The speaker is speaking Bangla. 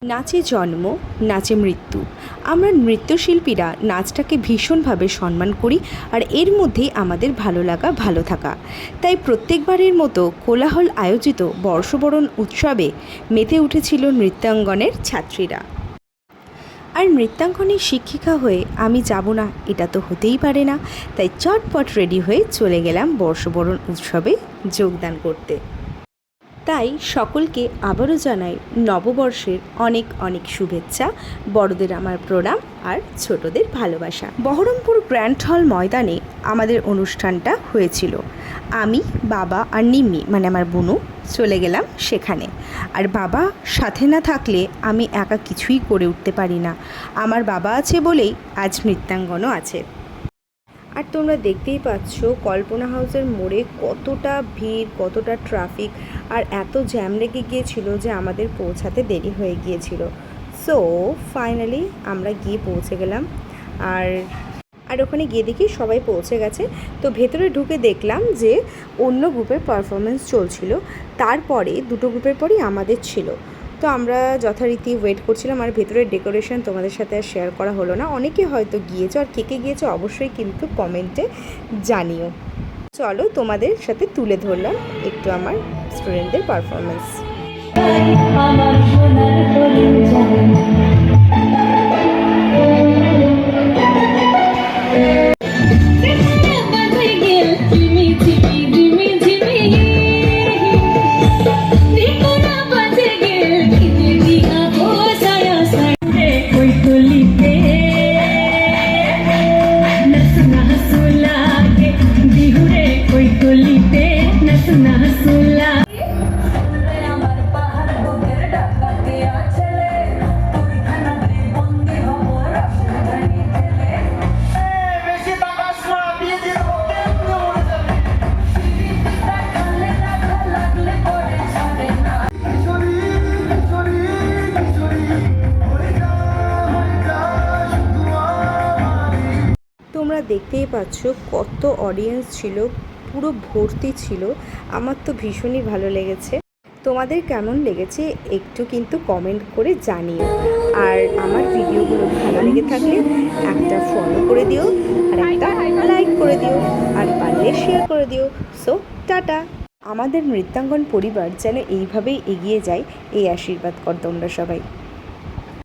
নাচে জন্ম, নাচে মৃত্যু। আমরা নৃত্যশিল্পীরা নাচটাকে ভীষণভাবে সম্মান করি, আর এর মধ্যেই আমাদের ভালো লাগা, ভালো থাকা। তাই প্রত্যেকবারের মতো কোলাহল আয়োজিত বর্ষবরণ উৎসবে মেতে উঠেছিল নৃত্যাঙ্গনের ছাত্রীরা। আর নৃত্যাঙ্গনের শিক্ষিকা হয়ে আমি যাব না এটা তো হতেই পারে না। তাই চটপট রেডি হয়ে চলে গেলাম বর্ষবরণ উৎসবে যোগদান করতে। তাই সকলকে আবারও জানাই নববর্ষের অনেক অনেক শুভেচ্ছা, বড়দের আমার প্রণাম আর ছোটদের ভালোবাসা। বহরমপুর গ্র্যান্ড হল ময়দানে আমাদের অনুষ্ঠানটা হয়েছিল। আমি, বাবা আর নিম্মি মানে আমার বোনু চলে গেলাম সেখানে। আর বাবা সাথে না থাকলে আমি একা কিছুই করে উঠতে পারি না। আমার বাবা আছে বলেই আজ নৃত্যাঙ্গনও আছে। আর তোমরা দেখতেই পাচ্ছ কল্পনা হাউসের মোড়ে কতটা ভিড়, কতটা ট্রাফিক, আর এত জ্যাম লেগে গিয়েছিল যে আমাদের পৌঁছাতে দেরি হয়ে গিয়েছিল। সো ফাইনালি আমরা গিয়ে পৌঁছে গেলাম। আর ওখানে গিয়ে দেখি সবাই পৌঁছে গেছে। তো ভেতরে ঢুকে দেখলাম যে অন্য গ্রুপের পারফরমেন্স চলছিল, তারপরে দুটো গ্রুপের পরই আমাদের ছিল। তো আমরা যথারীতি ওয়েট করছিলাম। আর ভেতরের ডেকোরেশন তোমাদের সাথে আর শেয়ার করা হলো না। অনেকে হয়তো গিয়েছো, আর কে কে গিয়েছো অবশ্যই কিন্তু কমেন্টে জানিও। চলো তোমাদের সাথে তুলে ধরলাম একটু আমার স্টুডেন্টদের পারফরমেন্স। তোমরা দেখতেই পাচ্ছ কত অডিয়েন্স ছিল, পুরো ভর্তি ছিল। আমার তো ভীষণই ভালো লেগেছে। তোমাদের কেমন লেগেছে একটু কিন্তু কমেন্ট করে জানিও। আর আমার ভিডিওগুলো ভালো লেগে থাকলে একটা ফলো করে দিও, আর একটা লাইক করে দিও, আর পারলে শেয়ার করে দিও। So tata. আমাদের নৃত্যাঙ্গন পরিবার যেন এইভাবেই এগিয়ে যায়, এই আশীর্বাদ কর তোমরা সবাই।